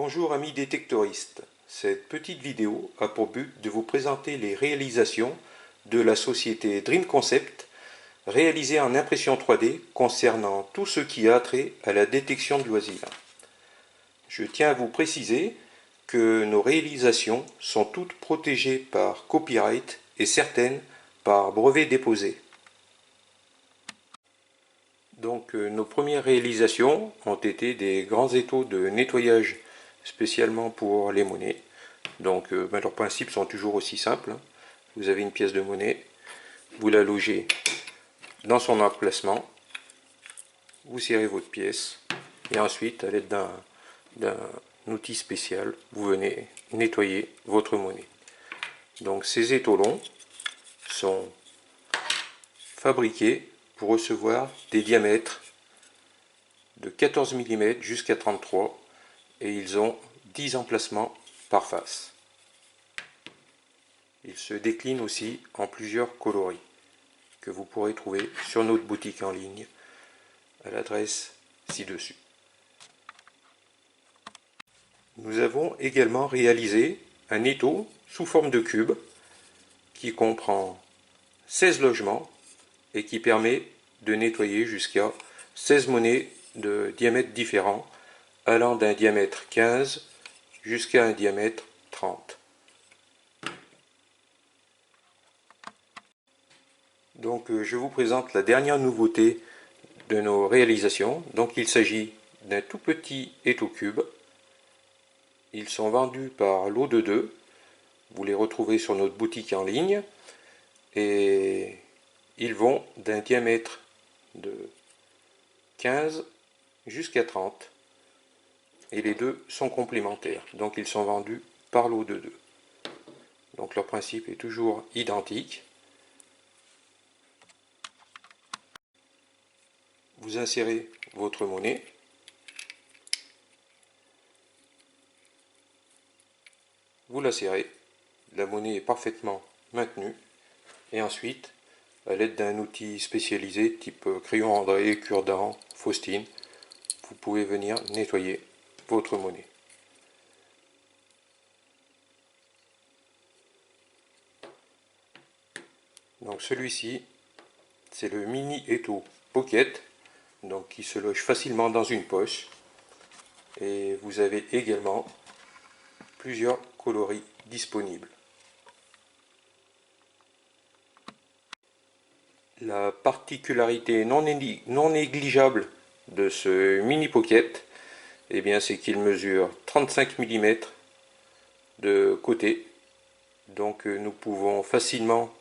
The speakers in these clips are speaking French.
Bonjour amis détectoristes, cette petite vidéo a pour but de vous présenter les réalisations de la société Dream Concept réalisées en impression 3D concernant tout ce qui a trait à la détection de loisirs. Je tiens à vous préciser que nos réalisations sont toutes protégées par copyright et certaines par brevet déposé. Donc nos premières réalisations ont été des grands étaux de nettoyage spécialement pour les monnaies. Donc leurs principes sont toujours aussi simples. Vous avez une pièce de monnaie, vous la logez dans son emplacement, vous serrez votre pièce et ensuite à l'aide d'un outil spécial, vous venez nettoyer votre monnaie. Donc ces étaux longs sont fabriqués pour recevoir des diamètres de 14 mm jusqu'à 33 et ils ont 10 emplacements par face. Ils se déclinent aussi en plusieurs coloris que vous pourrez trouver sur notre boutique en ligne à l'adresse ci-dessus. Nous avons également réalisé un étau sous forme de cube qui comprend 16 logements et qui permet de nettoyer jusqu'à 16 monnaies de diamètres différents allant d'un diamètre 15 jusqu'à un diamètre 30. Donc je vous présente la dernière nouveauté de nos réalisations. Donc il s'agit d'un tout petit étau cube. Ils sont vendus par lot de 2. Vous les retrouvez sur notre boutique en ligne et ils vont d'un diamètre de 15 jusqu'à 30 et les deux sont complémentaires. Donc ils sont vendus par lot de 2. Donc leur principe est toujours identique. Vous insérez votre monnaie. Vous la serrez. La monnaie est parfaitement maintenue. Et ensuite, à l'aide d'un outil spécialisé type crayon André, cure-dent, Faustine, vous pouvez venir nettoyer votre monnaie. Donc celui-ci, c'est le mini étau pocket, donc qui se loge facilement dans une poche. Et vous avez également plusieurs coloris disponibles. La particularité non négligeable de ce mini pocket, eh bien, c'est qu'il mesure 35 mm de côté. Donc nous pouvons facilement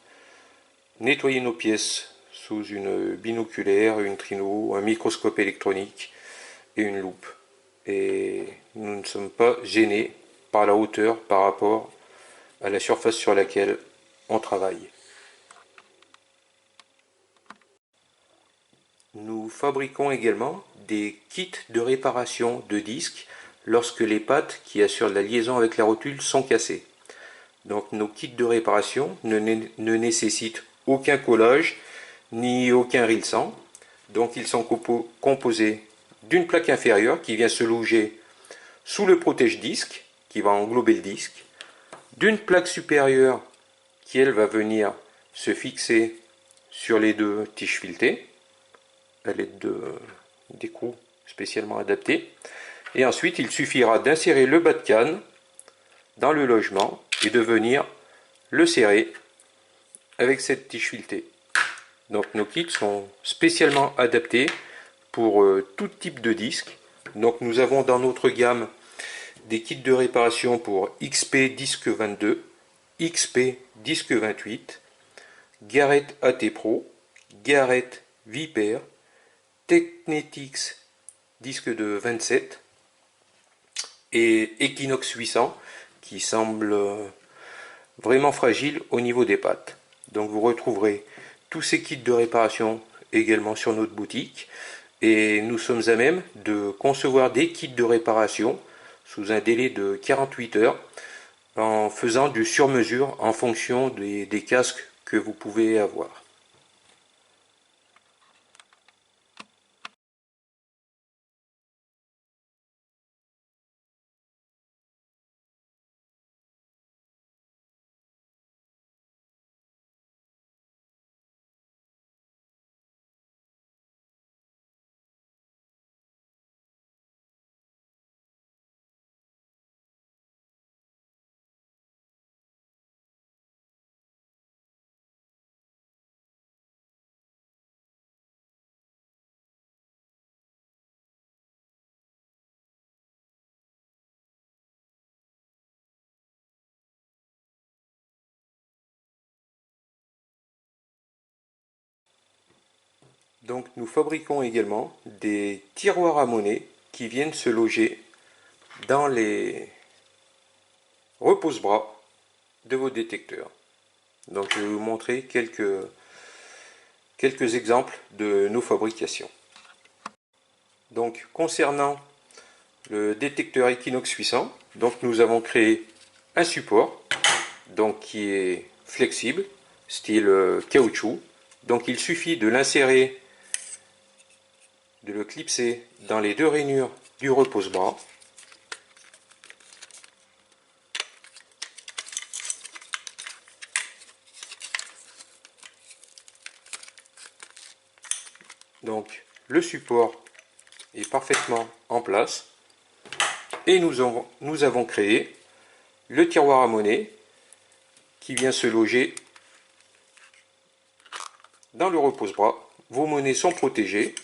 nettoyer nos pièces sous une binoculaire, une trino, un microscope électronique et une loupe. Et nous ne sommes pas gênés par la hauteur par rapport à la surface sur laquelle on travaille. Nous fabriquons également des kits de réparation de disques lorsque les pattes qui assurent la liaison avec la rotule sont cassées. Donc nos kits de réparation ne nécessitent aucun collage ni aucun rilsan. Donc ils sont composés d'une plaque inférieure qui vient se loger sous le protège-disque qui va englober le disque, d'une plaque supérieure qui elle va venir se fixer sur les deux tiges filetées à l'aide d'écrous spécialement adaptés. Et ensuite, il suffira d'insérer le bas de canne dans le logement et de venir le serrer avec cette tige filetée. Donc nos kits sont spécialement adaptés pour tout type de disque. Donc nous avons dans notre gamme des kits de réparation pour XP Disque 22, XP Disque 28, Garrett AT Pro, Garrett Viper, Technetics disque de 27 et Equinox 800 qui semble vraiment fragile au niveau des pattes. Donc vous retrouverez tous ces kits de réparation également sur notre boutique et nous sommes à même de concevoir des kits de réparation sous un délai de 48 heures en faisant du sur-mesure en fonction des casques que vous pouvez avoir. Donc nous fabriquons également des tiroirs à monnaie qui viennent se loger dans les repose-bras de vos détecteurs. Donc je vais vous montrer quelques exemples de nos fabrications. Donc concernant le détecteur Equinox 800, donc nous avons créé un support donc qui est flexible, style caoutchouc. Donc il suffit de l'insérer, de le clipser dans les deux rainures du repose-bras. Donc le support est parfaitement en place et nous avons créé le tiroir à monnaie qui vient se loger dans le repose-bras. Vos monnaies sont protégées,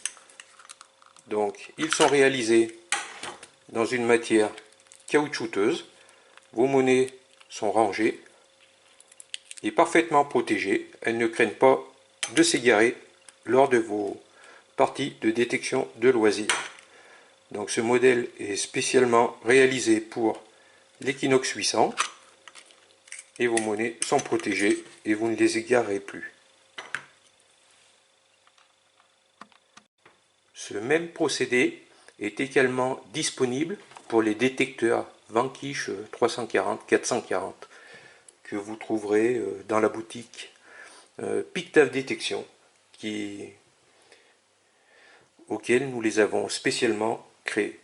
donc ils sont réalisés dans une matière caoutchouteuse. Vos monnaies sont rangées et parfaitement protégées. Elles ne craignent pas de s'égarer lors de vos parties de détection de loisirs. Donc ce modèle est spécialement réalisé pour l'Equinox 800 et vos monnaies sont protégées et vous ne les égarez plus. Ce même procédé est également disponible pour les détecteurs Vanquish 340-440 que vous trouverez dans la boutique Pictave Détection auquel nous les avons spécialement créés.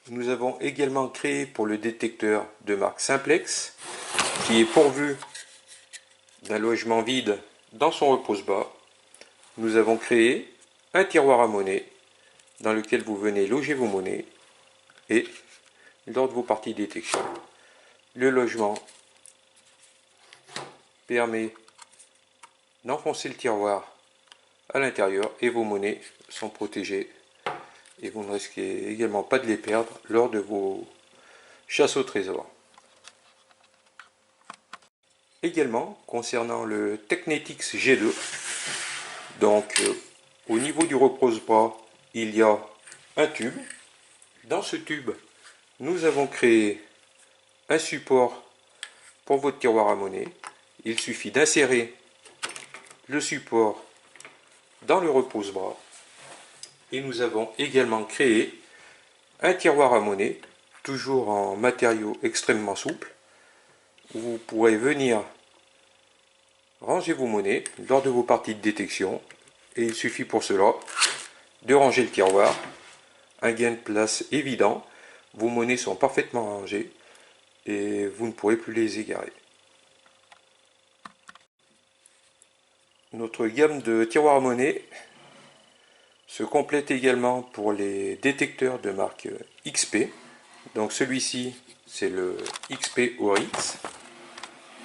Nous avons également créé pour le détecteur de marque Simplex, qui est pourvu d'un logement vide dans son repose-bas. Nous avons créé un tiroir à monnaie dans lequel vous venez loger vos monnaies et lors de vos parties de détection, le logement permet d'enfoncer le tiroir à l'intérieur et vos monnaies sont protégées et vous ne risquez également pas de les perdre lors de vos chasses au trésor. Également, concernant le Technetix G2, donc au niveau du repose-bras, il y a un tube. Dans ce tube, nous avons créé un support pour votre tiroir à monnaie. Il suffit d'insérer le support dans le repose-bras. Et nous avons également créé un tiroir à monnaie, toujours en matériaux extrêmement souples, où vous pourrez venir ranger vos monnaies lors de vos parties de détection. Et il suffit pour cela de ranger le tiroir. Un gain de place évident. Vos monnaies sont parfaitement rangées et vous ne pourrez plus les égarer. Notre gamme de tiroirs à monnaie se complète également pour les détecteurs de marque XP. Donc celui-ci, c'est le XP Oryx.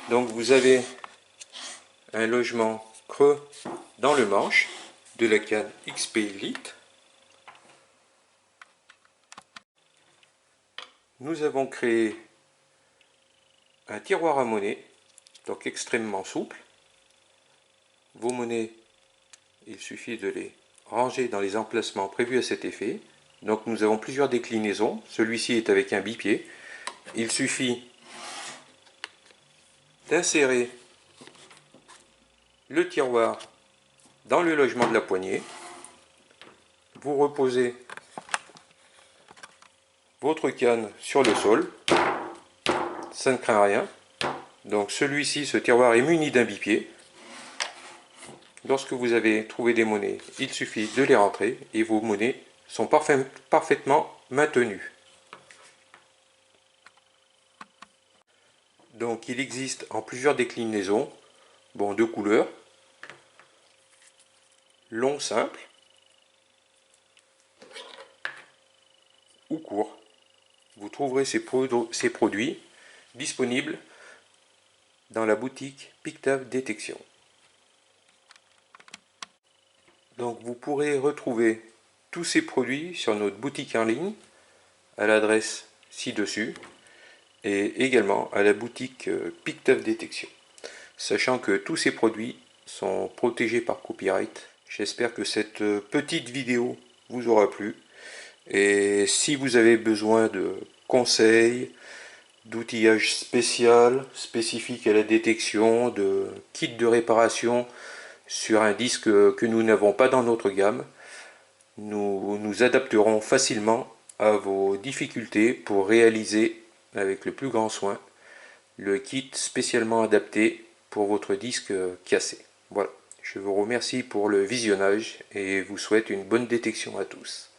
Donc vous avez un logement creux dans le manche de la canne XP Elite. Nous avons créé un tiroir à monnaie, donc extrêmement souple. Vos monnaies, il suffit de les ranger dans les emplacements prévus à cet effet. Donc nous avons plusieurs déclinaisons. Celui-ci est avec un bipied. Il suffit d'insérer le tiroir dans le logement de la poignée. Vous reposez votre canne sur le sol. Ça ne craint rien. Donc celui-ci, ce tiroir est muni d'un bipied. Lorsque vous avez trouvé des monnaies, il suffit de les rentrer et vos monnaies sont parfaitement maintenues. Donc il existe en plusieurs déclinaisons, de couleurs, long simple ou court. vous trouverez ces produits disponibles dans la boutique Pictave Détection. Donc vous pourrez retrouver tous ces produits sur notre boutique en ligne à l'adresse ci-dessus et également à la boutique Pictave Détection. Sachant que tous ces produits sont protégés par copyright. J'espère que cette petite vidéo vous aura plu. Et si vous avez besoin de conseils, d'outillage spécifique à la détection, de kits de réparation sur un disque que nous n'avons pas dans notre gamme, nous nous adapterons facilement à vos difficultés pour réaliser avec le plus grand soin le kit spécialement adapté pour votre disque cassé. Voilà, je vous remercie pour le visionnage et vous souhaite une bonne détection à tous.